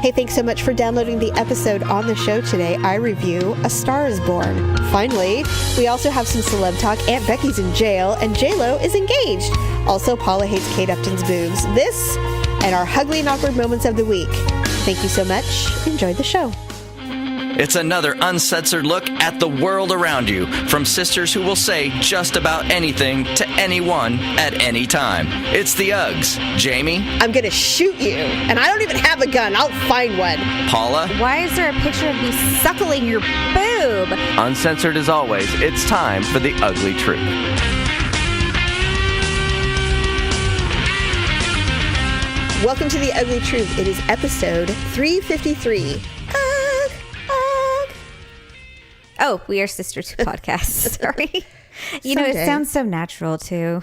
Hey, thanks so much for downloading the episode. On the show today, I review A Star is Born. Finally, we also have some celeb talk. Aunt Becky's in jail, and J-Lo is engaged. Also, Paula hates Kate Upton's boobs. This and our H-Ugly and Awkward Moments of the week. Thank you so much. Enjoy the show. It's another uncensored look at the world around you, from sisters who will say just about anything to anyone at any time. It's the Uggs. Jamie? I'm gonna shoot you, and I don't even have a gun. I'll find one. Paula? Why is there a picture of me suckling your boob? Uncensored as always, it's time for the ugly truth. Welcome to the Ugly Truth. It is episode 353. Oh, we are Sisters Podcast. Sorry. You know, it sounds so natural, too.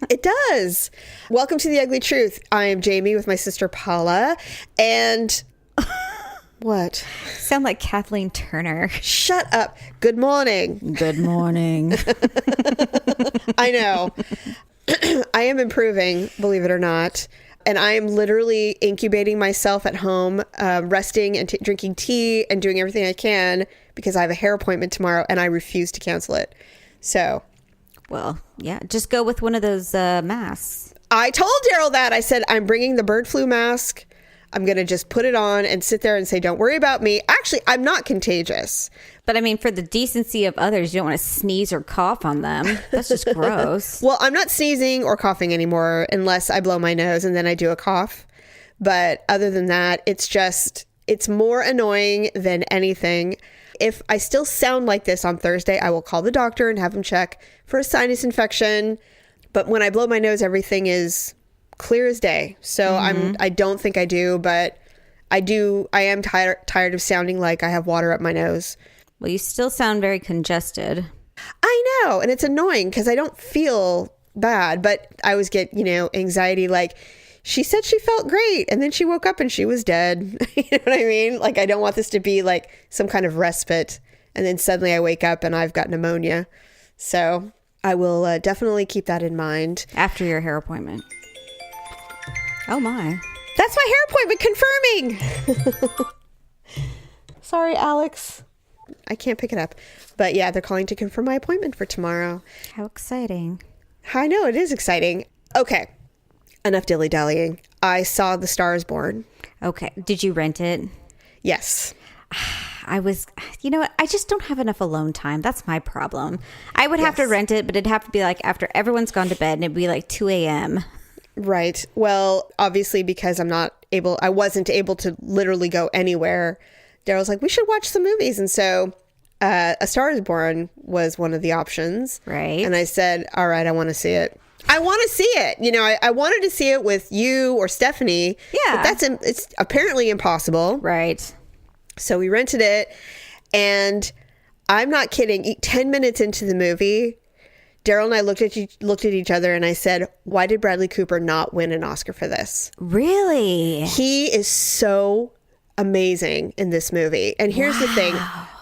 It does. Welcome to the Ugly Truth. I am Jamie with my sister Paula. And what? Sound like Kathleen Turner. Shut up. Good morning. Good morning. I know. I am improving, believe it or not. And I am literally incubating myself at home, resting and drinking tea and doing everything I can because I have a hair appointment tomorrow and I refuse to cancel it. So. Well, yeah, just go with one of those masks. I told Daryl that. I said, I'm bringing the bird flu mask. I'm going to just put it on and sit there and say, don't worry about me. Actually, I'm not contagious. But I mean, for the decency of others, you don't want to sneeze or cough on them. That's just gross. Well, I'm not sneezing or coughing anymore unless I blow my nose and then I do a cough. But other than that, it's more annoying than anything. If I still sound like this on Thursday, I will call the doctor and have him check for a sinus infection. But when I blow my nose, everything is clear as day. So I don't think I do, but I am tired of sounding like I have water up my nose. Well, you still sound very congested. I know. And it's annoying because I don't feel bad, but I always get, anxiety. Like, she said she felt great and then she woke up and she was dead. You know what I mean? Like, I don't want this to be like some kind of respite. And then suddenly I wake up and I've got pneumonia. So I will definitely keep that in mind. After your hair appointment. Oh my. That's my hair appointment confirming. Sorry, Alex. I can't pick it up. But yeah, they're calling to confirm my appointment for tomorrow. How exciting. I know, it is exciting. Okay. Enough dilly-dallying. I saw The Star is Born. Okay. Did you rent it? Yes. You know what? I just don't have enough alone time. That's my problem. I would have to rent it, but it'd have to be like after everyone's gone to bed and it'd be like 2 a.m. Right. Well, obviously because I wasn't able to literally go anywhere. Daryl's like, we should watch some movies. And so A Star is Born was one of the options. Right. And I said, all right, I want to see it. I want to see it. I wanted to see it with you or Stephanie. Yeah. But it's apparently impossible. Right. So we rented it. And I'm not kidding. 10 minutes into the movie, Daryl and I looked at each other and I said, why did Bradley Cooper not win an Oscar for this? Really? He is so amazing in this movie. And here's the thing.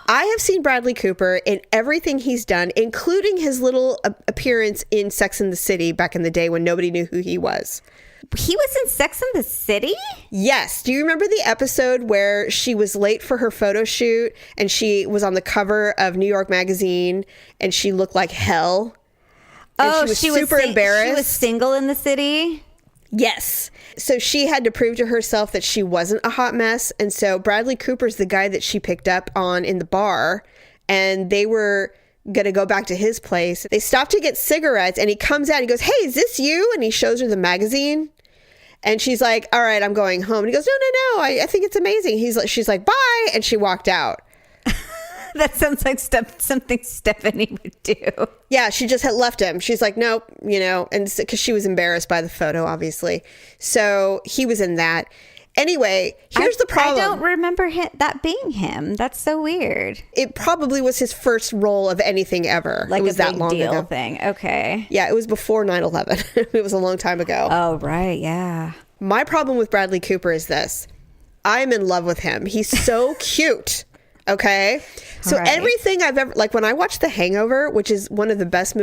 I have seen Bradley Cooper in everything he's done, including his little appearance in Sex and the City back in the day when nobody knew who he was. He was in Sex and the City? Yes. Do you remember the episode where she was late for her photo shoot and she was on the cover of New York Magazine and she looked like hell? And she was super embarrassed. She was single in the city? Yes. So she had to prove to herself that she wasn't a hot mess. And so Bradley Cooper's the guy that she picked up on in the bar. And they were going to go back to his place. They stopped to get cigarettes and he comes out and he goes, hey, is this you? And he shows her the magazine. And she's like, all right, I'm going home. And he goes, no, I think it's amazing. She's like, bye. And she walked out. That sounds like something Stephanie would do. Yeah, she just had left him. She's like, nope, and because she was embarrassed by the photo, obviously. So he was in that. Anyway, here's the problem. I don't remember that being him. That's so weird. It probably was his first role of anything ever. Like it was a that big long deal ago. Thing. Okay. Yeah, it was before 9/11. It was a long time ago. Oh, right. Yeah. My problem with Bradley Cooper is this. I'm in love with him. He's so cute. Okay. So everything I've ever, like when I watched The Hangover, which is one of the best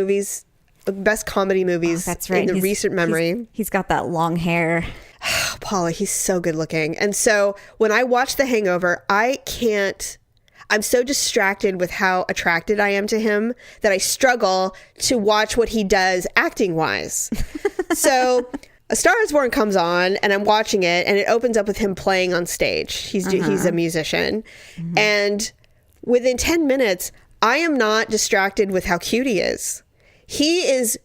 comedy movies that's right. in the recent memory. He's got that long hair. Oh, boy. Paula, he's so good looking. And so when I watch The Hangover, I'm so distracted with how attracted I am to him that I struggle to watch what he does acting wise. So A Star is Born comes on and I'm watching it and it opens up with him playing on stage. He's a musician. Mm-hmm. And within 10 minutes, I am not distracted with how cute he is. He is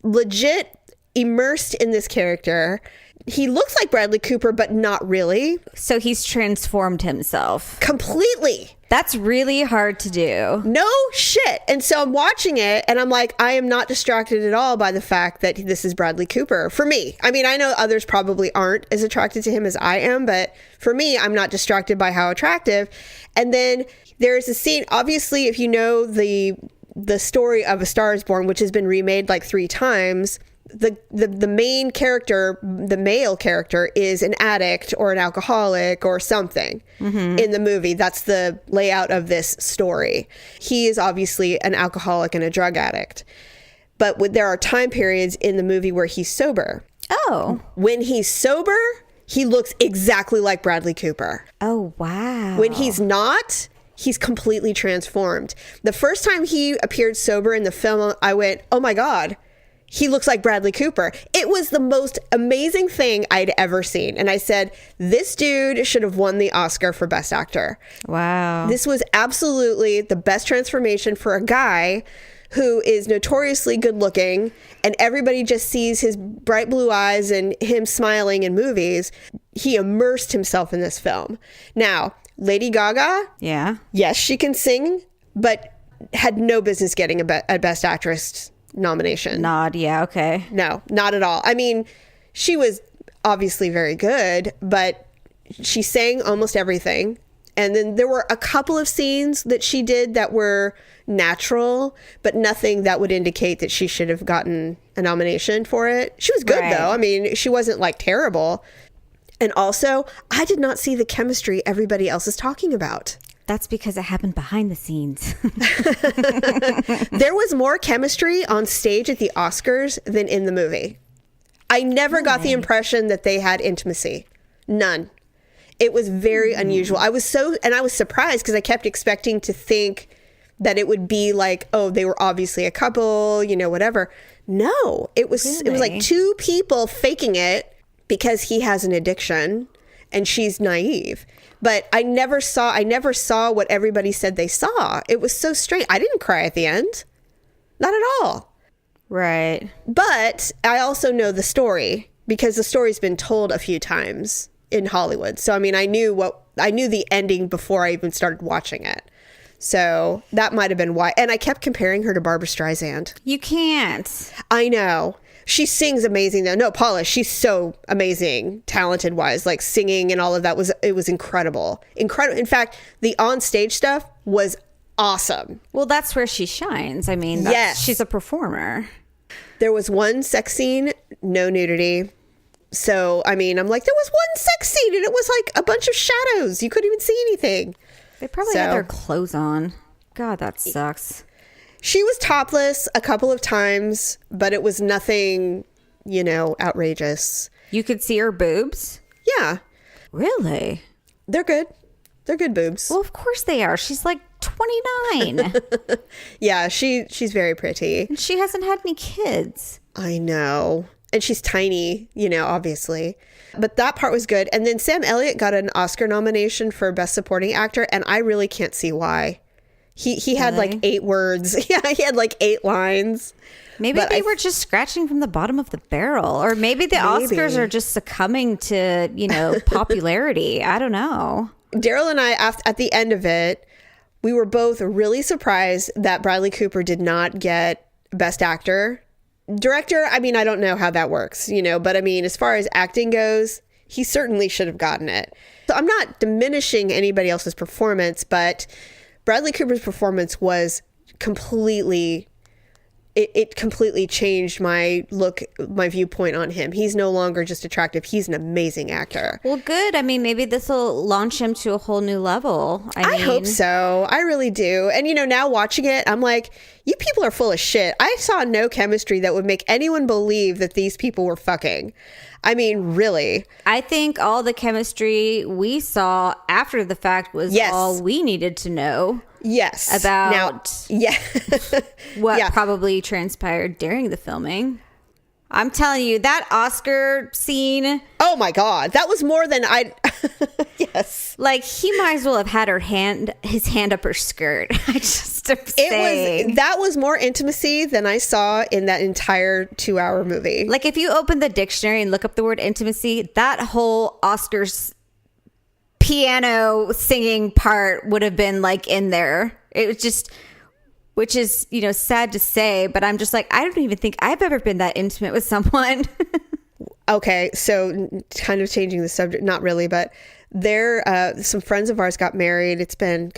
legit immersed in this character. He looks like Bradley Cooper, but not really. So he's transformed himself. Completely. That's really hard to do. No shit. And so I'm watching it and I'm like, I am not distracted at all by the fact that this is Bradley Cooper. For me. I mean, I know others probably aren't as attracted to him as I am, but for me, I'm not distracted by how attractive. And then there's a scene, obviously, if you know the story of A Star is Born, which has been remade like 3 times, the main character, the male character, is an addict or an alcoholic or something in the movie. That's the layout of this story. He is obviously an alcoholic and a drug addict. But there are time periods in the movie where he's sober. Oh. When he's sober, he looks exactly like Bradley Cooper. Oh, wow. When he's not, he's completely transformed. The first time he appeared sober in the film, I went, oh my God, he looks like Bradley Cooper. It was the most amazing thing I'd ever seen. And I said, this dude should have won the Oscar for Best Actor. Wow. This was absolutely the best transformation for a guy who is notoriously good looking and everybody just sees his bright blue eyes and him smiling in movies. He immersed himself in this film. Now, Lady Gaga, yeah, yes, she can sing, but had no business getting a Best Actress nomination. Nod, yeah, okay. No, not at all. I mean, she was obviously very good, but she sang almost everything. And then there were a couple of scenes that she did that were natural, but nothing that would indicate that she should have gotten a nomination for it. She was good, though. I mean, she wasn't like terrible. And also, I did not see the chemistry everybody else is talking about. That's because it happened behind the scenes. There was more chemistry on stage at the Oscars than in the movie. I never got the impression that they had intimacy. None. It was very unusual. I was surprised because I kept expecting to think that it would be like, oh, they were obviously a couple, you know, whatever. No, it was like 2 people faking it because he has an addiction and she's naive. But I never saw what everybody said they saw. It was so strange. I didn't cry at the end. Not at all. Right. But I also know the story because the story's been told a few times in Hollywood. So, I mean, I knew the ending before I even started watching it. So that might have been why. And I kept comparing her to Barbra Streisand. You can't. I know. She sings amazing though. No, Paula, she's so amazing, talented wise, like singing and all of that was incredible. Incredible. In fact, the on stage stuff was awesome. Well, that's where she shines. I mean, yes, she's a performer. There was one sex scene, no nudity. So, I mean, I'm like, there was one sex scene and it was like a bunch of shadows. You couldn't even see anything. They probably had their clothes on. God, that sucks. She was topless a couple of times, but it was nothing, you know, outrageous. You could see her boobs? Yeah. Really? They're good. They're good boobs. Well, of course they are. She's like 29. Yeah, she's very pretty. And she hasn't had any kids. I know. And she's tiny, you know, obviously. But that part was good. And then Sam Elliott got an Oscar nomination for Best Supporting Actor, and I really can't see why. He had like 8 words. Yeah, he had like 8 lines. Maybe they were just scratching from the bottom of the barrel. Or maybe the Oscars are just succumbing to, you know, popularity. I don't know. Daryl and I, at the end of it, we were both really surprised that Bradley Cooper did not get Best Actor. Director, I mean, I don't know how that works, you know, but I mean, as far as acting goes, he certainly should have gotten it. So I'm not diminishing anybody else's performance, but Bradley Cooper's performance was completely, it completely changed my viewpoint on him. He's no longer just attractive. He's an amazing actor. Well, good. I mean, maybe this will launch him to a whole new level. I hope so. I really do. And, you know, now watching it, I'm like, you people are full of shit. I saw no chemistry that would make anyone believe that these people were fucking. I mean, really. I think all the chemistry we saw after the fact was all we needed to know. Yes. About what probably transpired during the filming. I'm telling you, that Oscar scene. Oh my God. That was more than yes. Like, he might as well have had his hand up her skirt. I just am saying. That was more intimacy than I saw in that entire 2-hour movie. Like, if you open the dictionary and look up the word intimacy, that whole Oscar's piano singing part would have been like in there. It was just, which is, sad to say, but I'm just like, I don't even think I've ever been that intimate with someone. Okay, so kind of changing the subject, not really, but some friends of ours got married. It's been,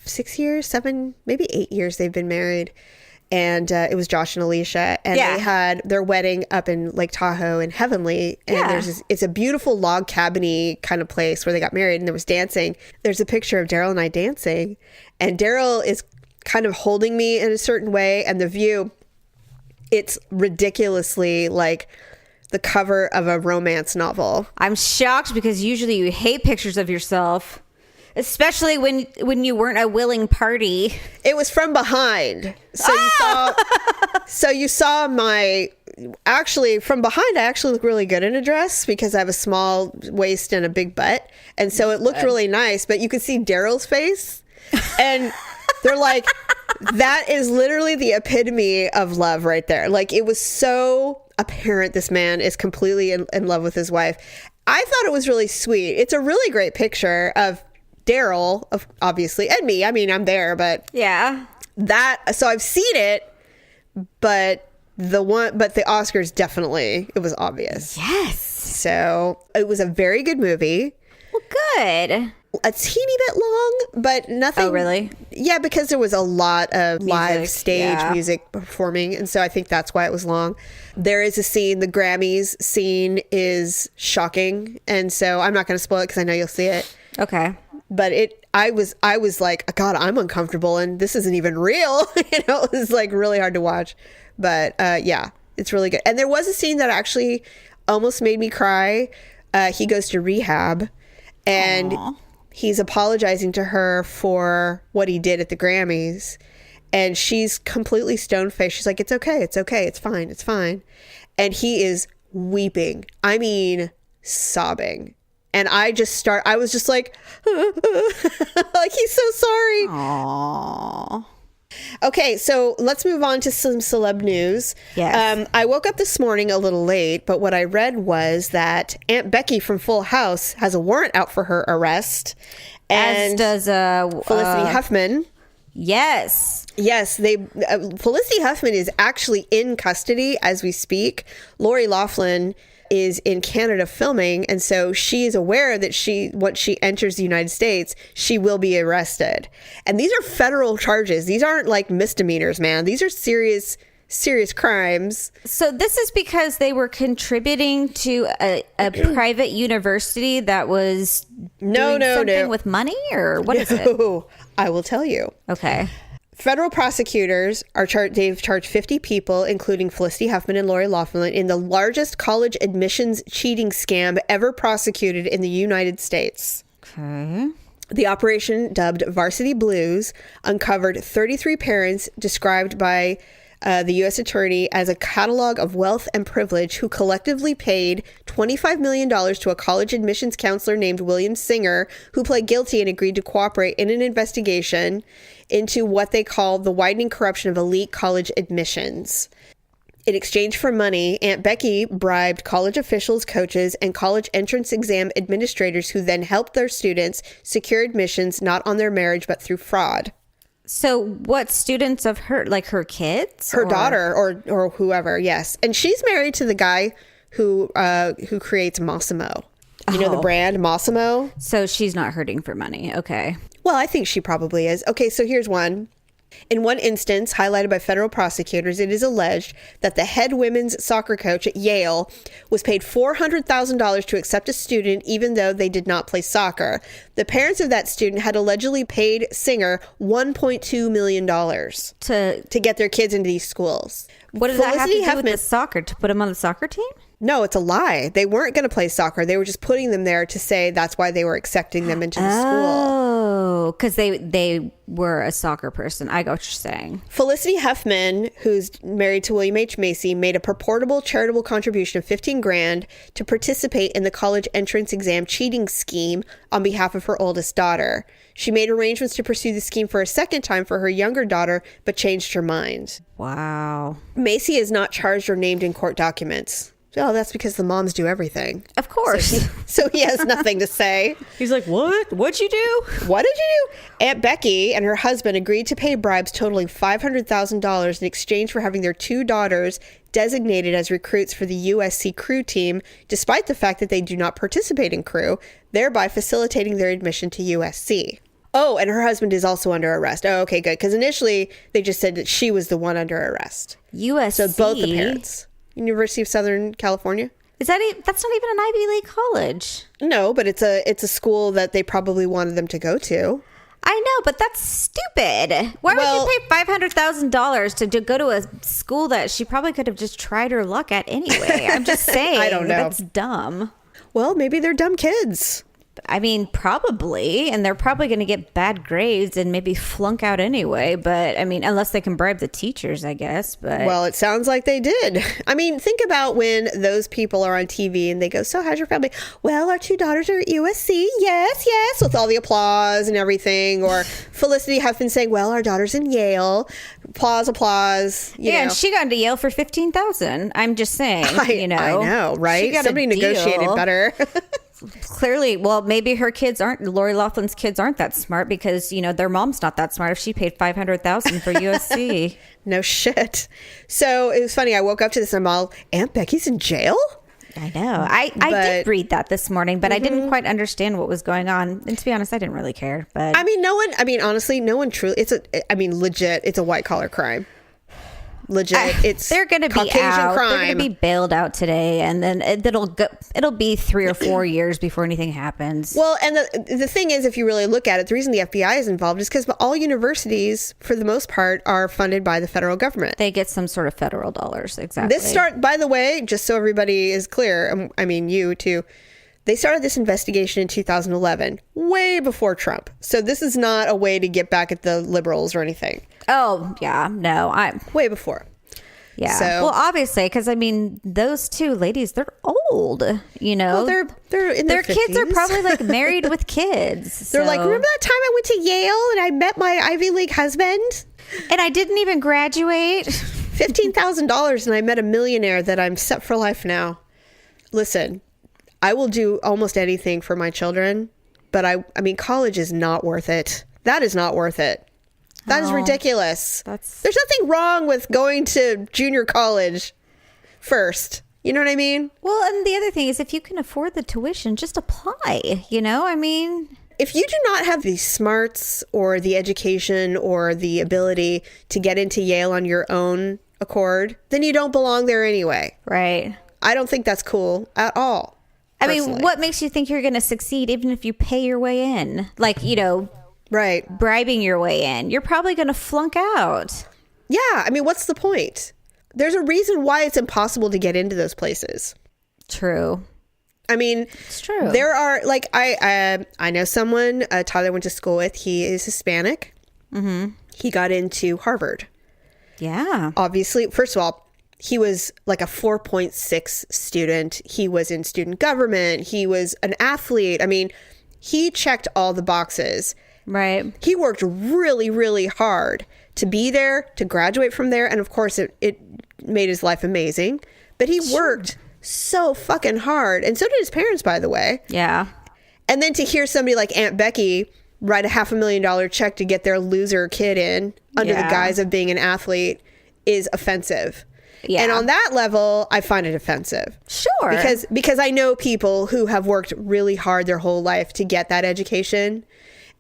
6 years, 7, maybe 8 years they've been married. And it was Josh and Alicia, and they had their wedding up in Lake Tahoe in Heavenly. And it's a beautiful log cabin-y kind of place where they got married, and there was dancing. There's a picture of Daryl and I dancing, and Daryl is kind of holding me in a certain way, and the view, it's ridiculously like the cover of a romance novel. I'm shocked because usually you hate pictures of yourself, especially when you weren't a willing party. It was from behind. So you saw my, actually from behind, I actually look really good in a dress because I have a small waist and a big butt. And so it looked really nice, but you could see Daryl's face, and they're like, that is literally the epitome of love right there. Like, it was so apparent this man is completely in love with his wife. I thought it was really sweet. It's a really great picture of Daryl, obviously, and me. I mean, I'm there, but yeah, so I've seen it, but the Oscars, definitely, it was obvious. Yes. So it was a very good movie. Well, good. A teeny bit long, but nothing. Oh, really? Yeah, because there was a lot of live stage music performing, and so I think that's why it was long. There is a scene, the Grammys scene is shocking, and so I'm not going to spoil it because I know you'll see it. Okay. But I was like, God, I'm uncomfortable, and this isn't even real. It was like really hard to watch, but yeah, it's really good. And there was a scene that actually almost made me cry. He goes to rehab, and he's apologizing to her for what he did at the Grammys, and she's completely stone-faced. She's like, it's okay, it's fine. And he is weeping. I mean, sobbing. And I was just like, like, he's so sorry. Aww. Okay, so let's move on to some celeb news. Yes. I woke up this morning a little late, but what I read was that Aunt Becky from Full House has a warrant out for her arrest. And as does Felicity Huffman. Yes. Yes, Felicity Huffman is actually in custody as we speak. Lori Loughlin is in Canada filming, and so she is aware that once she enters the United States, she will be arrested. And these are federal charges. These aren't like misdemeanors, man. These are serious crimes. So this is because they were contributing to a private university that was doing something with money, or what is it? I will tell you. Okay. Federal prosecutors they've charged 50 people, including Felicity Huffman and Lori Loughlin, in the largest college admissions cheating scam ever prosecuted in the United States. Okay. The operation, dubbed Varsity Blues, uncovered 33 parents described by the U.S. attorney as a catalog of wealth and privilege who collectively paid $25 million to a college admissions counselor named William Singer, who pled guilty and agreed to cooperate in an investigation into what they call the widening corruption of elite college admissions. In exchange for money, Aunt Becky bribed college officials, coaches, and college entrance exam administrators who then helped their students secure admissions not on their marriage but through fraud. So what students of her, like her kids? Her daughter or whoever, yes. And she's married to the guy who creates Massimo. You know the brand Massimo? So she's not hurting for money. Okay. Well, I think she probably is. Okay, so here's one. In one instance, highlighted by federal prosecutors, it is alleged that the head women's soccer coach at Yale was paid $400,000 to accept a student even though they did not play soccer. The parents of that student had allegedly paid Singer $1.2 million to get their kids into these schools. What does that have to do with the soccer? To put them on the soccer team? No, it's a lie. They weren't going to play soccer. They were just putting them there to say that's why they were accepting them into the school. Oh, because they were a soccer person. I got what you're saying. Felicity Huffman, who's married to William H. Macy, made a purportable charitable contribution of $15,000 to participate in the college entrance exam cheating scheme on behalf of her oldest daughter. She made arrangements to pursue the scheme for a second time for her younger daughter, but changed her mind. Wow. Macy is not charged or named in court documents. Oh, that's because the moms do everything. Of course. So he has nothing to say. He's like, what? What'd you do? What did you do? Aunt Becky and her husband agreed to pay bribes totaling $500,000 in exchange for having their 2 daughters designated as recruits for the USC crew team, despite the fact that they do not participate in crew, thereby facilitating their admission to USC. Oh, and her husband is also under arrest. Oh, okay, good. Because initially they just said that she was the one under arrest. USC? So both the parents. University of Southern California. That's not even an Ivy League college. No, but it's a school that they probably wanted them to go to. I know, but that's stupid. Why would you pay $500,000 to go to a school that she probably could have just tried her luck at anyway? I'm just saying. I don't know. That's dumb. Well, maybe they're dumb kids. I mean, probably, and they're probably going to get bad grades and maybe flunk out anyway. But I mean, unless they can bribe the teachers, I guess. But well, it sounds like they did. I mean, think about when those people are on TV and they go, "So, how's your family?" Well, our 2 daughters are at USC. Yes, yes, with all the applause and everything. Or Felicity Huffman saying, "Well, our daughter's in Yale." Applause, applause. You know. And she got into Yale for $15,000. I'm just saying. I know, right? Somebody negotiated better. Clearly, well, maybe Lori Laughlin's kids aren't that smart because, their mom's not that smart if she paid $500,000 for USC. No shit. So it was funny. I woke up to this and I'm all, Aunt Becky's in jail? I know. I did read that this morning, but I didn't quite understand what was going on. And to be honest, I didn't really care. But honestly, no one truly, legit, it's a white collar crime. Legit, it's they're going to be out. Crime. They're going to be bailed out today, and then it'll be 3 or 4 years before anything happens. Well, and the thing is, if you really look at it, the reason the FBI is involved is because all universities, for the most part, are funded by the federal government. They get some sort of federal dollars, exactly. By the way, just so everybody is clear, I mean you too. They started this investigation in 2011, way before Trump. So this is not a way to get back at the liberals or anything. Oh, yeah. No, I'm way before. Yeah. So, well, obviously, because those 2 ladies, they're old, Well, they're in their 50s. Kids are probably like married with kids. They're like, remember that time I went to Yale and I met my Ivy League husband? And I didn't even graduate. $15,000 and I met a millionaire that I'm set for life now. Listen. I will do almost anything for my children, but I mean, college is not worth it. That is not worth it. That is ridiculous. There's nothing wrong with going to junior college first. You know what I mean? Well, and the other thing is if you can afford the tuition, just apply, if you do not have the smarts or the education or the ability to get into Yale on your own accord, then you don't belong there anyway. Right. I don't think that's cool at all. Personally. I mean, what makes you think you're going to succeed even if you pay your way in? Like, right, bribing your way in. You're probably going to flunk out. Yeah. I mean, what's the point? There's a reason why it's impossible to get into those places. True. I mean, it's true. There are I know someone Tyler went to school with. He is Hispanic. Mm-hmm. He got into Harvard. Yeah. Obviously, first of all, he was like a 4.6 student. He was in student government. He was an athlete. I mean, he checked all the boxes. Right. He worked really, really hard to be there, to graduate from there. And of course, it made his life amazing. But he worked so fucking hard. And so did his parents, by the way. Yeah. And then to hear somebody like Aunt Becky write a $500,000 check to get their loser kid in under the guise of being an athlete is offensive. Yeah. And on that level, I find it offensive. Sure. Because I know people who have worked really hard their whole life to get that education,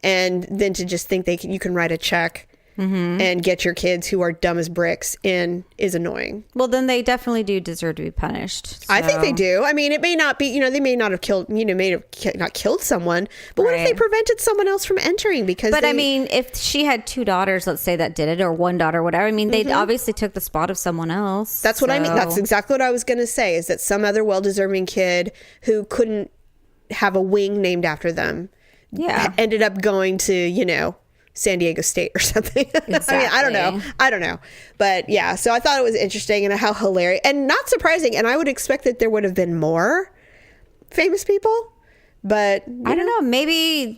and then to just think you can write a check and get your kids who are dumb as bricks in is annoying. Well, then they definitely do deserve to be punished. I think so- they do. I mean, it may not be, they may not have killed, not killed someone, but what if they prevented someone else from entering because But I mean, if she had 2 daughters, let's say that did it, or 1 daughter, whatever, I mean, they obviously took the spot of someone else. That's what I mean. That's exactly what I was going to say, is that some other well-deserving kid who couldn't have a wing named after them ended up going to, San Diego State or something. Exactly. I mean, I don't know. But yeah, so I thought it was interesting and how hilarious and not surprising. And I would expect that there would have been more famous people, but I don't know. Maybe,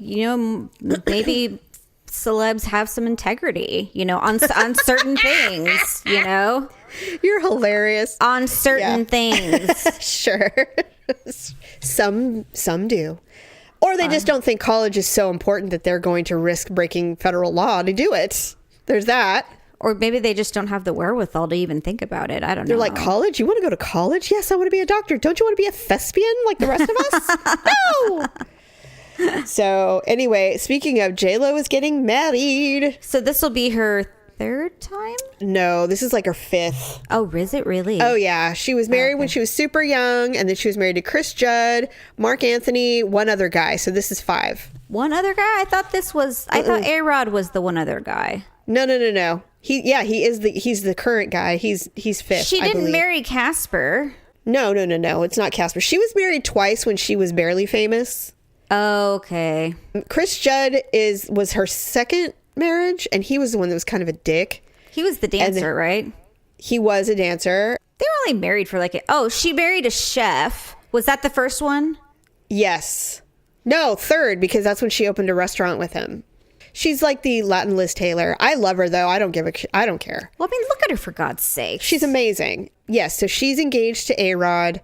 maybe celebs have some integrity, on certain things, You're hilarious. on certain things. Sure. Some do. Or they just don't think college is so important that they're going to risk breaking federal law to do it. There's that. Or maybe they just don't have the wherewithal to even think about it. I don't know. They're like, college? You want to go to college? Yes, I want to be a doctor. Don't you want to be a thespian like the rest of us? No. So anyway, speaking of, J-Lo is getting married. So this will be her 3rd time? No, this is like her 5th. Oh, is it really? Oh, yeah. She was married when she was super young, and then she was married to Chris Judd, Mark Anthony, one other guy. So this is 5. One other guy? I thought A-Rod was the one other guy. No. He's the current guy. He's 5th. She didn't marry Casper. No. It's not Casper. She was married twice when she was barely famous. Okay. Chris Judd was her 2nd marriage, and he was the one that was kind of a dick. He was the dancer, right? He was a dancer. They were only married for she married a chef. Was that the first one? Yes. No, 3rd, because that's when she opened a restaurant with him. She's like the Latin Liz Taylor. I love her, though. I don't care. Well, I mean, look at her, for God's sake. She's amazing. Yes, so she's engaged to A-Rod,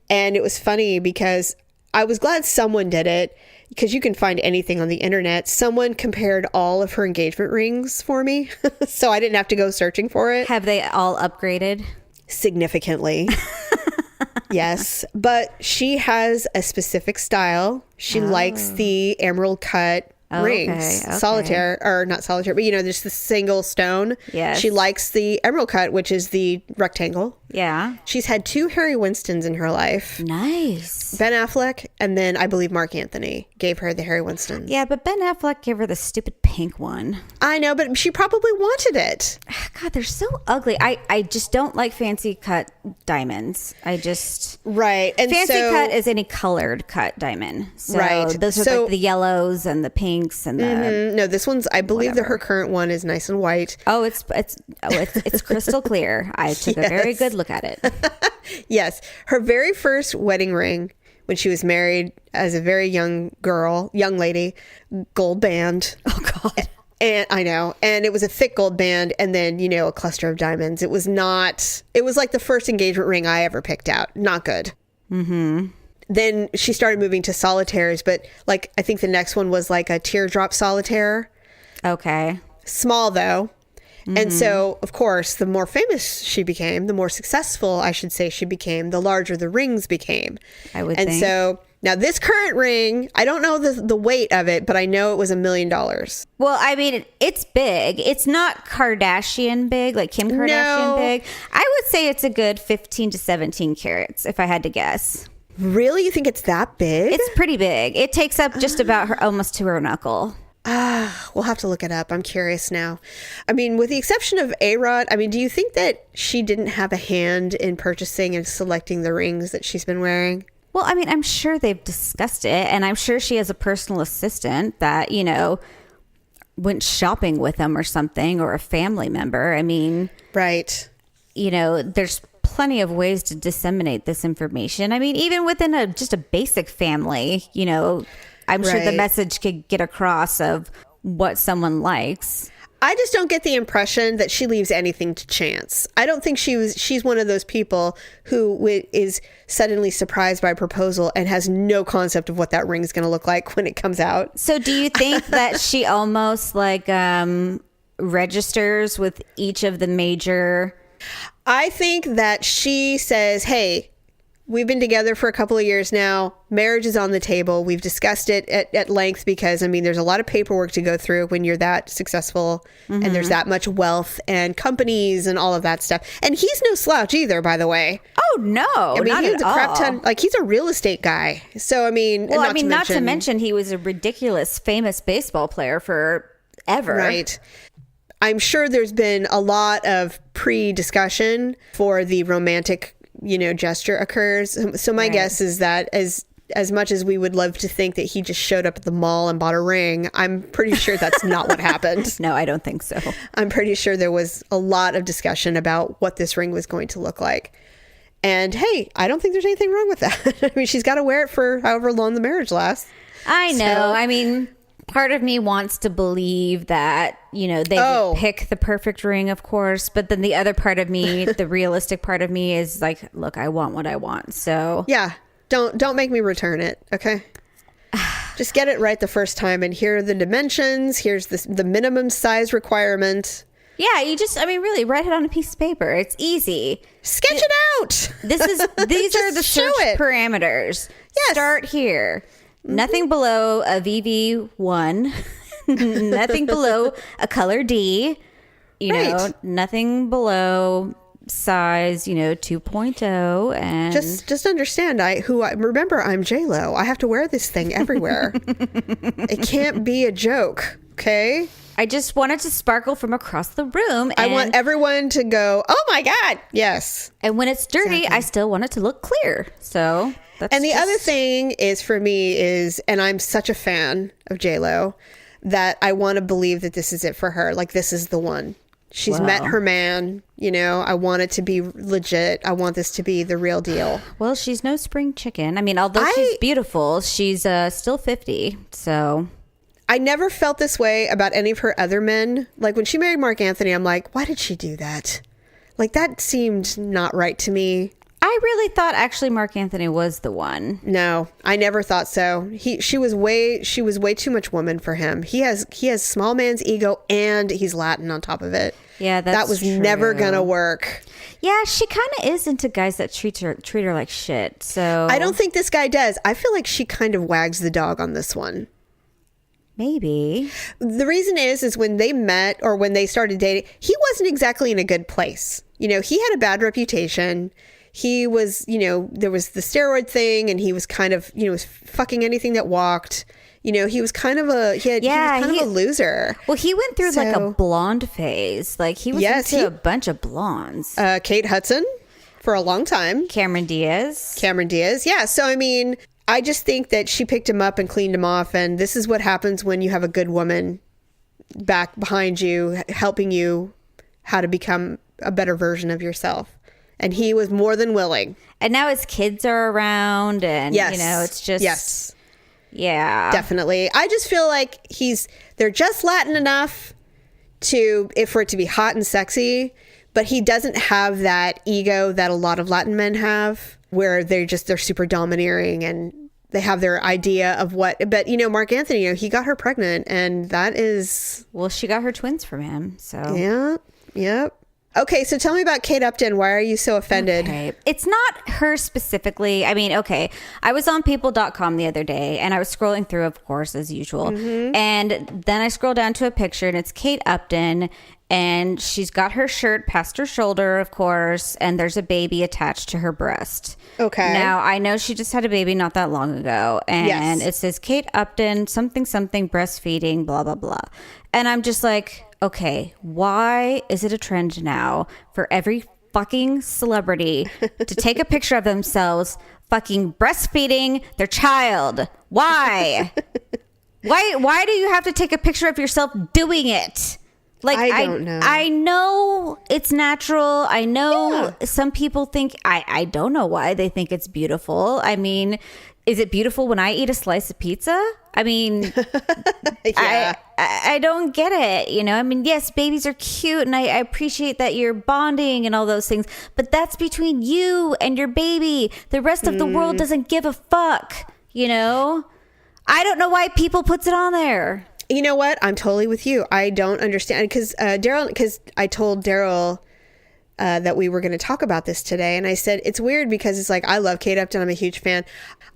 and it was funny because I was glad someone did it, because you can find anything on the internet. Someone compared all of her engagement rings for me, so I didn't have to go searching for it. Have they all upgraded? Significantly. Yes, but she has a specific style. She likes the emerald cut rings. Okay. Solitaire, or not solitaire, but just the single stone. Yes. She likes the emerald cut, which is the rectangle. Yeah. She's had 2 Harry Winstons in her life. Nice. Ben Affleck, and then I believe Mark Anthony gave her the Harry Winstons. Yeah, but Ben Affleck gave her the stupid pink one. I know, but she probably wanted it. God, they're so ugly. I just don't like fancy cut diamonds. Right. And fancy cut is any colored cut diamond. So right. Those are like the yellows and the pinks and the... No, this one's, I believe that her current one is nice and white. Oh, it's crystal clear. I took a very good look at it. Yes. Her very first wedding ring, when she was married as a very young lady, gold band. Oh, God. And I know. And it was a thick gold band and then, a cluster of diamonds. It was like the first engagement ring I ever picked out. Not good. Mm-hmm. Then she started moving to solitaires, but I think the next one was like a teardrop solitaire. Okay. Small though. Mm-hmm. And so, of course, the more famous she became, the more successful, I should say, she became, the larger the rings became. I would think. And so now this current ring, I don't know the weight of it, but I know it was $1 million. Well, I mean, it's big. It's not Kardashian big, like Kim Kardashian big. I would say it's a good 15 to 17 carats, if I had to guess. Really? You think it's that big? It's pretty big. It takes up just about almost to her knuckle. We'll have to look it up. I'm curious now. I mean, with the exception of A-Rod, do you think that she didn't have a hand in purchasing and selecting the rings that she's been wearing? Well, I mean, I'm sure they've discussed it, and I'm sure she has a personal assistant that, went shopping with them or something, or a family member. I mean, right. There's plenty of ways to disseminate this information. I mean, even within just a basic family, I'm sure the message could get across of what someone likes. I just don't get the impression that she leaves anything to chance. I don't think she's one of those people who is suddenly surprised by a proposal and has no concept of what that ring is going to look like when it comes out. So do you think that she almost registers with each of the major... I think that she says, hey, we've been together for a couple of years now. Marriage is on the table. We've discussed it at length because, I mean, there's a lot of paperwork to go through when you're that successful and there's that much wealth and companies and all of that stuff. And he's no slouch either, by the way. Oh, no. I mean, not he's at a crap all. ton. Like, he's a real estate guy. So, I mean, Well, not to mention he was a ridiculous, famous baseball player forever. Right. I'm sure there's been a lot of pre-discussion for the romantic, gesture occurs. So my guess is that as much as we would love to think that he just showed up at the mall and bought a ring, I'm pretty sure that's not what happened. No, I don't think so. I'm pretty sure there was a lot of discussion about what this ring was going to look like. And hey, I don't think there's anything wrong with that. I mean, she's got to wear it for however long the marriage lasts. I know. So- I mean, part of me wants to believe that, they would pick the perfect ring, of course. But then the other part of me, the realistic part of me is like, look, I want what I want. So yeah, don't make me return it. Okay. Just get it right the first time. And here are the dimensions. Here's the minimum size requirement. yeah, really write it on a piece of paper. It's easy. Sketch it out. These are the Just show search it. parameters. Yes. Start here. Nothing below a VV1. Nothing below a color D. Right. Nothing below size, 2.0. And Just understand, remember I'm J-Lo. I have to wear this thing everywhere. It can't be a joke, okay? I just want it to sparkle from across the room. I want everyone to go, oh my God, yes. And when it's dirty, Exactly. I still want it to look clear. So that's And the other thing is for me is, and I'm such a fan of J-Lo, that I want to believe that this is it for her. Like, this is the one. She's met her man. I want it to be legit. I want this to be the real deal. Well, she's no spring chicken. I mean, although she's beautiful, she's still 50. So I never felt this way about any of her other men. Like, when she married Mark Anthony, I'm like, why did she do that? Like, that seemed not right to me. I really thought actually Mark Anthony was the one. No, I never thought so. She was way too much woman for him. He has small man's ego and he's Latin on top of it. Yeah, that was true. never gonna work. Yeah, she kind of is into guys that treat her like shit. So I don't think this guy does. I feel like she kind of wags the dog on this one. Maybe. The reason is when they met or when they started dating, he wasn't exactly in a good place. He had a bad reputation. He was, there was the steroid thing and he was kind of, was fucking anything that walked. He was kind of a loser. Well, he went through like a blonde phase. Like he was into a bunch of blondes. Kate Hudson for a long time. Cameron Diaz. Yeah. So, I mean, I just think that she picked him up and cleaned him off. And this is what happens when you have a good woman back behind you, helping you how to become a better version of yourself. And he was more than willing. And now his kids are around and, it's just... Yes. Yeah. Definitely. I just feel like they're just Latin enough for it to be hot and sexy, but he doesn't have that ego that a lot of Latin men have, where they're super domineering and they have their idea of what, but Mark Anthony, he got her pregnant and that is... Well, she got her twins from him, so... Yeah. Yep. Okay, so tell me about Kate Upton. Why are you so offended? Okay. It's not her specifically. I mean, okay, I was on people.com the other day and I was scrolling through, of course, as usual. Mm-hmm. And then I scroll down to a picture and it's Kate Upton and she's got her shirt past her shoulder, of course, and there's a baby attached to her breast. Okay. Now, I know she just had a baby not that long ago and It says Kate Upton, something, breastfeeding, blah, blah, blah. And I'm just like... Okay, why is it a trend now for every fucking celebrity to take a picture of themselves fucking breastfeeding their child? Why? Why do you have to take a picture of yourself doing it? Like, I don't know. I know it's natural. I know some people think, I don't know why they think it's beautiful. I mean, is it beautiful when I eat a slice of pizza? I mean, I don't get it. I mean, yes, babies are cute and I appreciate that you're bonding and all those things, but that's between you and your baby. The rest of the world doesn't give a fuck, I don't know why people puts it on there. You know what? I'm totally with you. I don't understand because I told Daryl that we were going to talk about this today. And I said, it's weird because it's like, I love Kate Upton. I'm a huge fan.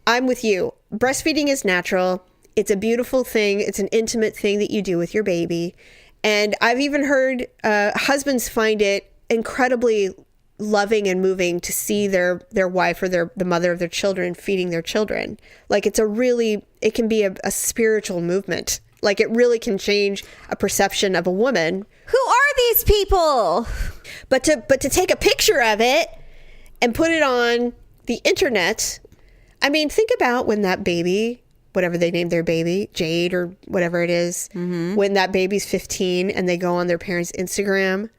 I'm with you. Breastfeeding is natural. It's a beautiful thing. It's an intimate thing that you do with your baby. And I've even heard husbands find it incredibly loving and moving to see their wife or the mother of their children feeding their children. Like it can be a spiritual movement. Like it really can change a perception of a woman. Who are these people? But to take a picture of it and put it on the internet, I mean, think about when that baby, whatever they named their baby, Jade or whatever it is, when that baby's 15 and they go on their parents' Instagram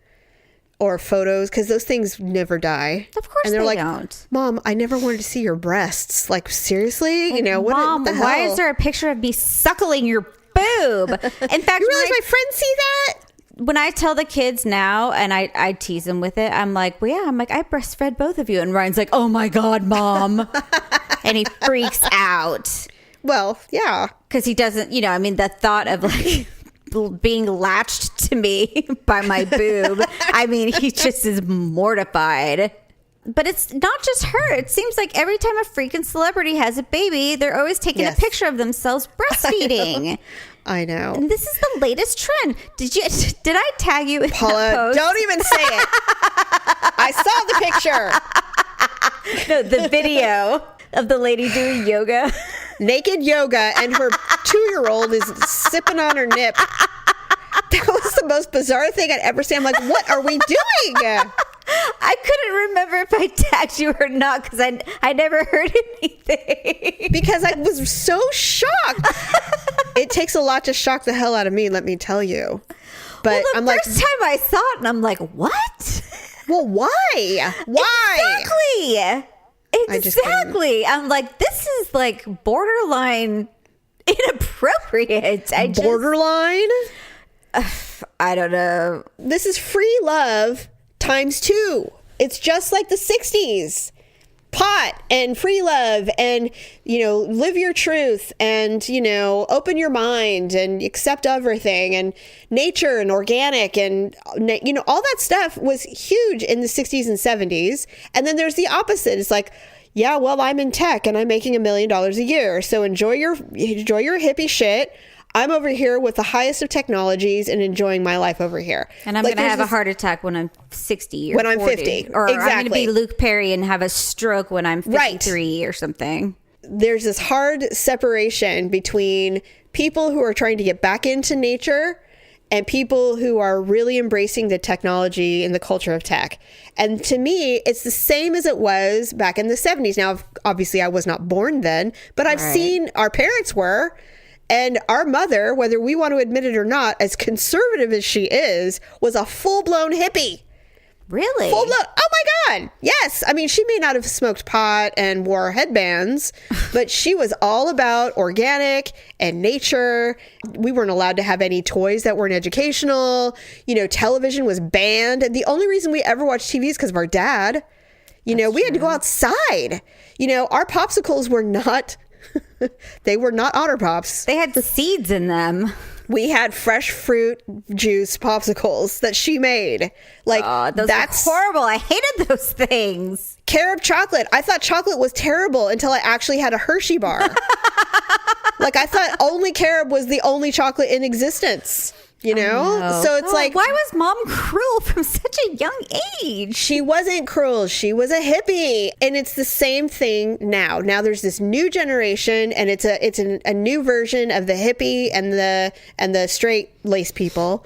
or photos, because those things never die. Of course, and they're like, don't. Mom, I never wanted to see your breasts. Like, seriously? Like, you know, Mom, what the hell? why is there a picture of me suckling your boob? In fact, you realize my friends see that? When I tell the kids now and I tease them with it, I'm like, well, yeah, I breastfed both of you. And Ryan's like, oh my God, Mom. And he freaks out. Well, yeah. Because he doesn't, the thought of like being latched to me by my boob. I mean, he just is mortified. But it's not just her. It seems like every time a freaking celebrity has a baby, they're always taking a picture of themselves breastfeeding. I know. And this is the latest trend. Did I tag you in Paula, that post? don't even say it. I saw the picture. No, the video of the lady doing yoga. Naked yoga, and her 2-year-old is sipping on her nip. That was the most bizarre thing I'd ever seen. I'm like, what are we doing? I couldn't remember if I tagged you or not because I never heard anything. Because I was so shocked. It takes a lot to shock the hell out of me, let me tell you. But I'm like, first time I saw it, and I'm like, what? Well, why? Why? Exactly. I'm like, this is like borderline inappropriate. Borderline? I don't know. This is free love times 2. It's just like the 60s. Pot and free love and, live your truth and, open your mind and accept everything and nature and organic and, all that stuff was huge in the 60s and 70s. And then there's the opposite. It's like, yeah, well, I'm in tech and I'm making $1 million a year. So enjoy your hippie shit. I'm over here with the highest of technologies and enjoying my life over here. And I'm going to have a heart attack when I'm 60 or when I'm 40. 50. Or exactly. I'm going to be Luke Perry and have a stroke when I'm 53 or something. There's this hard separation between people who are trying to get back into nature and people who are really embracing the technology and the culture of tech. And to me, it's the same as it was back in the 70s. Now, obviously, I was not born then, but I've seen our parents were. And our mother, whether we want to admit it or not, as conservative as she is, was a full-blown hippie. Really? Full-blown. Oh, my God. Yes. I mean, she may not have smoked pot and wore headbands, but she was all about organic and nature. We weren't allowed to have any toys that weren't educational. Television was banned. And the only reason we ever watched TV is because of our dad. We had to go outside. Our popsicles were not... They were not Otter Pops. They had seeds in them. We had fresh fruit juice popsicles that she made. Like, that's horrible. I hated those things. Carob chocolate. I thought chocolate was terrible until I actually had a Hershey bar. Like, I thought only Carob was the only chocolate in existence. So it's like, why was Mom cruel from such a young age? She wasn't cruel. She was a hippie. And it's the same thing now. Now there's this new generation, and it's a new version of the hippie and the straight lace people.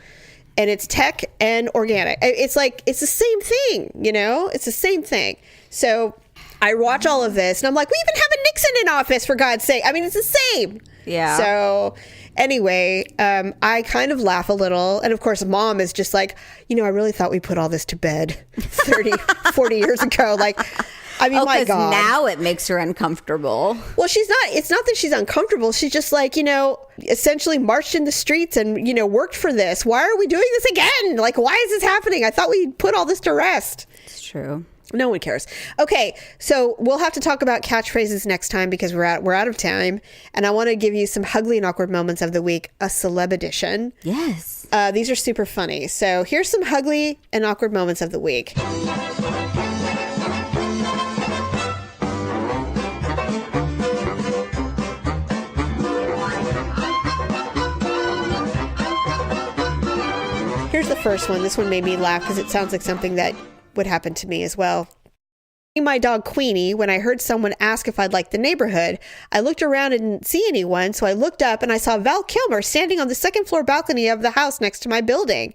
And it's tech and organic. It's like, it's the same thing, it's the same thing. So I watch all of this and I'm like, we even have a Nixon in office, for God's sake. I mean, it's the same. Yeah. So anyway, I kind of laugh a little. And of course, Mom is just like, I really thought we put all this to bed 30, 40 years ago. Like, I mean, my God. Now it makes her uncomfortable. Well, it's not that she's uncomfortable. She's just like, essentially marched in the streets and, worked for this. Why are we doing this again? Like, why is this happening? I thought we put all this to rest. It's true. No one cares. Okay, so we'll have to talk about catchphrases next time because we're out of time. And I want to give you some Ugly and Awkward Moments of the week, a celeb edition. Yes. These are super funny. So here's some Ugly and Awkward Moments of the week. Here's the first one. This one made me laugh because it sounds like something that would happen to me as well. My dog Queenie, when I heard someone ask if I'd like the neighborhood, I looked around and didn't see anyone, so I looked up and I saw Val Kilmer standing on the second floor balcony of the house next to my building.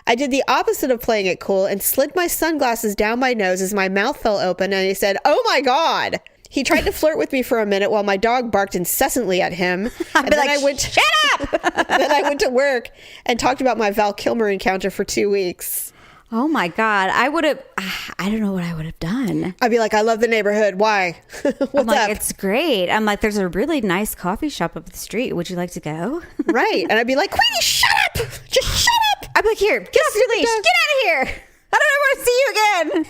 I did the opposite of playing it cool and slid my sunglasses down my nose as my mouth fell open and he said, "Oh my God." He tried to flirt with me for a minute while my dog barked incessantly at him. I'd be like, shut up! Then I went to work and talked about my Val Kilmer encounter for 2 weeks. Oh my God. I don't know what I would have done. I'd be like, "I love the neighborhood. Why? What's I'm like, up?" it's great. I'm like, there's a really nice coffee shop up the street. Would you like to go? Right. And I'd be like, "Queenie, shut up! Just shut up!" I'm like, here, get off your leash. Get out of here. I don't ever want to see you again.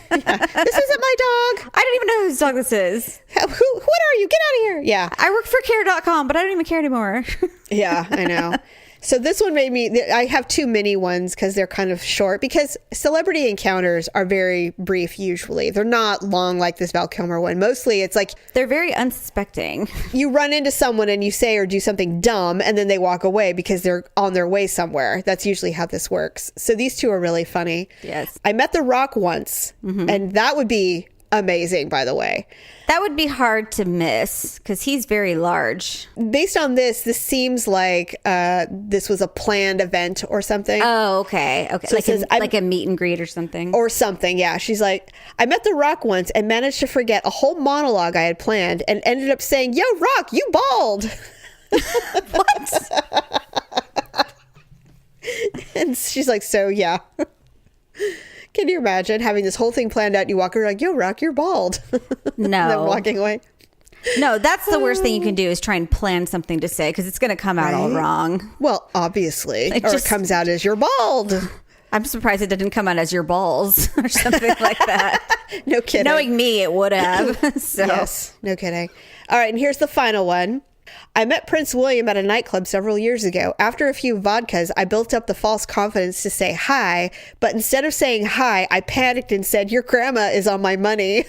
Yeah. This isn't my dog. I don't even know whose dog this is. What are you? Get out of here. Yeah. I work for care.com, but I don't even care anymore. Yeah, I know. So this one made me, I have 2 mini ones because they're kind of short because celebrity encounters are very brief usually. They're not long like this Val Kilmer one. Mostly it's like They're very unsuspecting. you run into someone and you say or do something dumb and then they walk away because they're on their way somewhere. That's usually how this works. So these 2 are really funny. Yes. I met The Rock once and that would be amazing, by the way. That would be hard to miss because he's very large. Based on this seems like this was a planned event or something. Oh, okay. Okay. So it says, like a meet and greet or something. Or something, yeah. She's like, "I met The Rock once and managed to forget a whole monologue I had planned and ended up saying, 'Yo, Rock, you bald.'" What? And she's like, "So, yeah." Can you imagine having this whole thing planned out? You walk around like, "Yo, Rock, you're bald." No. And then walking away. No, that's the worst thing you can do is try and plan something to say because it's going to come out all wrong. Well, obviously. It Or just- it comes out as "you're bald." I'm surprised it didn't come out as your balls or something like that. No kidding. Knowing me, it would have. So. Yes, no kidding. All right, and here's the final one. I met Prince William at a nightclub several years ago. After a few vodkas, I built up the false confidence to say hi, but instead of saying hi, I panicked and said, "Your grandma is on my money."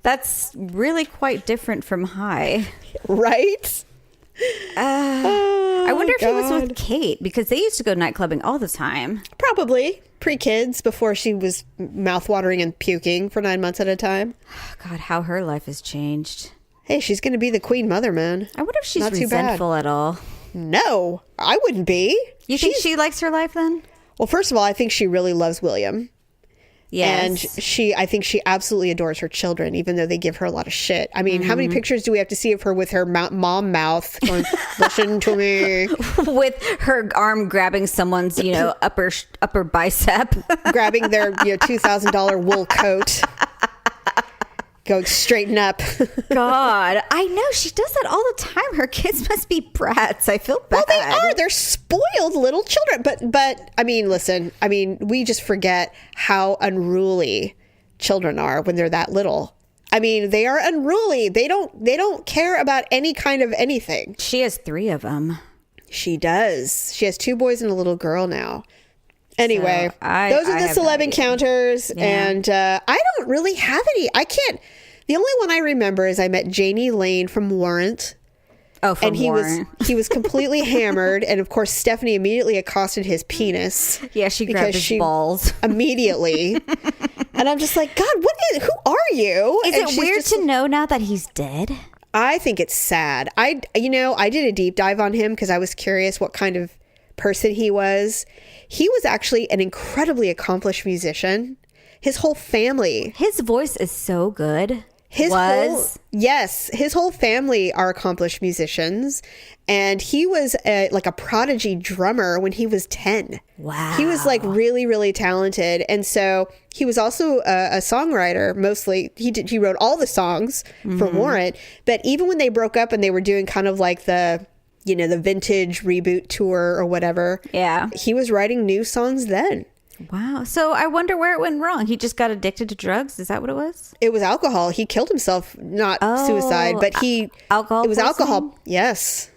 That's really quite different from hi. Right? I wonder if he was God. with Kate because they used to go nightclubbing all the time. Probably. Pre-kids, before she was mouth-watering and puking for 9 months at a time. God, how her life has changed. Hey, she's going to be the queen mother, man. I wonder if she's Not too bad. resentful at all. No, I wouldn't be. You think she likes her life then? Well, first of all, I think she really loves William. Yes. And I think she absolutely adores her children, even though they give her a lot of shit. I mean, how many pictures do we have to see of her with her mom mouth going, "Listen to me," With her arm grabbing someone's, upper bicep. grabbing their $2,000 wool coat, going straighten up. God, I know she does that all the time. Her kids must be brats. I feel bad. Well, they are. They're spoiled little children. But I mean, listen. I mean, we just forget how unruly children are when they're that little. I mean, they are unruly. They don't care about any kind of anything. She has 3 of them. She does. She has 2 boys and a little girl now. Anyway, So, I those are the have no celeb idea. encounters, and I don't really have any. I can't. The only one I remember is I met Janie Lane from Warrant. Oh, from And he Warren. was completely hammered, and of course Stephanie immediately accosted his penis. Yeah, she grabbed his balls. Immediately. And I'm just like, God, who are you? Is And it she's weird just- to know now that he's dead? I think it's sad. I did a deep dive on him because I was curious what kind of person he was. He was actually an incredibly accomplished musician. His whole family. His voice is so good. His whole family are accomplished musicians, and he was like a prodigy drummer when he was 10. Wow. He was like really, really talented, and so he was also a songwriter. Mostly, he wrote all the songs for Warrant. But even when they broke up and they were doing kind of like the vintage reboot tour or whatever, Yeah. he was writing new songs then. Wow. So I wonder where it went wrong. He just got addicted to drugs. Is that what it was? It was alcohol. He killed himself, not suicide, but alcohol. It was poisoning? alcohol. Yes.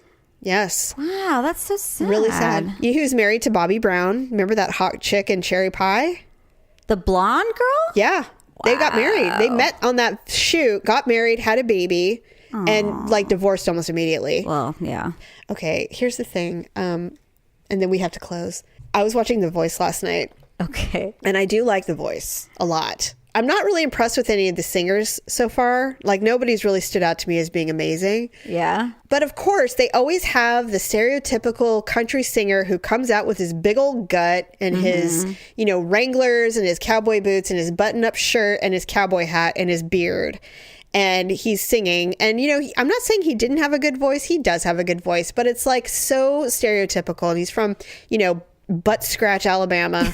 Wow, that's so sad. Really sad. He was married to Bobby Brown. Remember that hot chick in Cherry Pie? The blonde girl? Yeah. They got married. They met on that shoot, got married, had a baby, and like divorced almost immediately. Well, yeah. Okay, here's the thing. And then we have to close. I was watching The Voice last night. Okay. And I do like The Voice a lot. I'm not really impressed with any of the singers so far. Like, nobody's really stood out to me as being amazing. Yeah. But of course, they always have the stereotypical country singer who comes out with his big old gut and his, Wranglers and his cowboy boots and his button-up shirt and his cowboy hat and his beard. And he's singing. And, I'm not saying he didn't have a good voice. He does have a good voice. But it's like so stereotypical. And he's from, Butt Scratch, Alabama.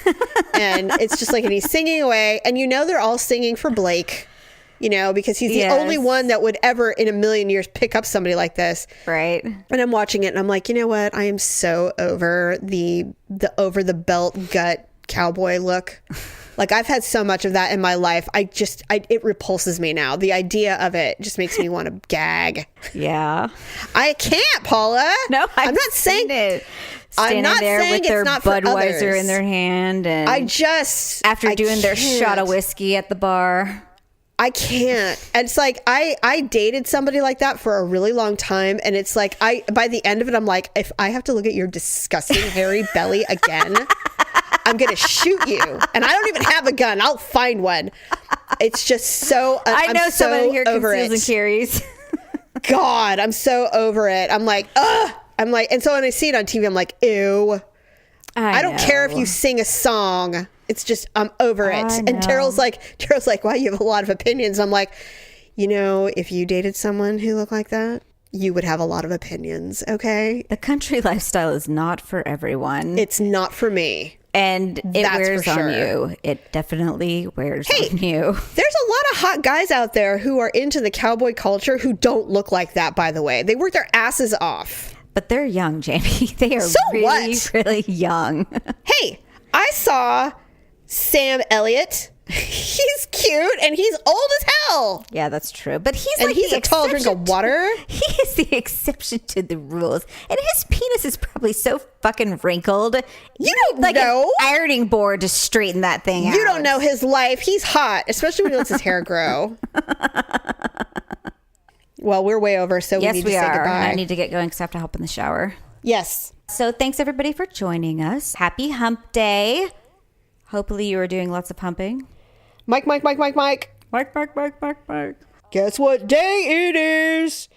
And it's just like, and he's singing away. And they're all singing for Blake, because he's the only one that would ever in a million years pick up somebody like this. Right. And I'm watching it and I'm like, you know what? I am so over the over the belt gut cowboy look. Like, I've had so much of that in my life. It repulses me now. The idea of it just makes me want to gag. Yeah. I can't, Paula. No, I'm not saying it. I'm not there saying with it's their not for Budweiser others. in their hand, and after doing their shot of whiskey at the bar. I can't. And it's like, I dated somebody like that for a really long time. And it's like, by the end of it, I'm like, if I have to look at your disgusting hairy belly again, I'm going to shoot you. And I don't even have a gun. I'll find one. It's just so, I know someone here over conceals it. and carries. God, I'm so over it. I'm like, ugh. I'm like, and so when I see it on TV, I'm like, ew. I don't care if you sing a song. It's just, I'm over it. And Terrell's like, wow, you have a lot of opinions. I'm like, if you dated someone who looked like that, you would have a lot of opinions. Okay. The country lifestyle is not for everyone. It's not for me. And it wears on you. It definitely wears on you. There's a lot of hot guys out there who are into the cowboy culture who don't look like that, by the way. They work their asses off. But they're young, Jamie. They are really young. Hey, I saw Sam Elliott. He's cute and he's old as hell. Yeah, that's true. But he's a tall drink of water. He is the exception to the rules. And his penis is probably so fucking wrinkled. You don't know. An ironing board to straighten that thing out. You don't know his life. He's hot, especially when he lets his hair grow. Well, we're way over, so we need to say goodbye. I need to get going because I have to help in the shower. Yes. So thanks, everybody, for joining us. Happy hump day. Hopefully you are doing lots of humping. Mike. Mike. Guess what day it is?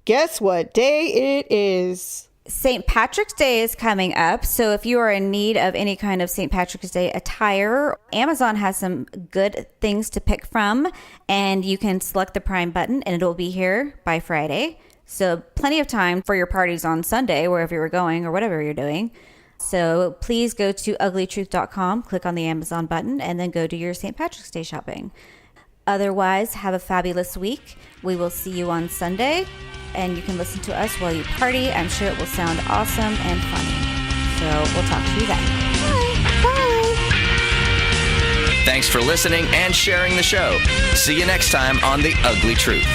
Guess what day it is? St. Patrick's Day is coming up. So if you are in need of any kind of St. Patrick's Day attire, Amazon has some good things to pick from. And you can select the Prime button and it'll be here by Friday. So plenty of time for your parties on Sunday, wherever you're going or whatever you're doing. So please go to uglytruth.com, click on the Amazon button, and then go to your St. Patrick's Day shopping. Otherwise, have a fabulous week. We will see you on Sunday, and you can listen to us while you party. I'm sure it will sound awesome and funny. So we'll talk to you then. Bye. Thanks for listening and sharing the show. See you next time on The Ugly Truth.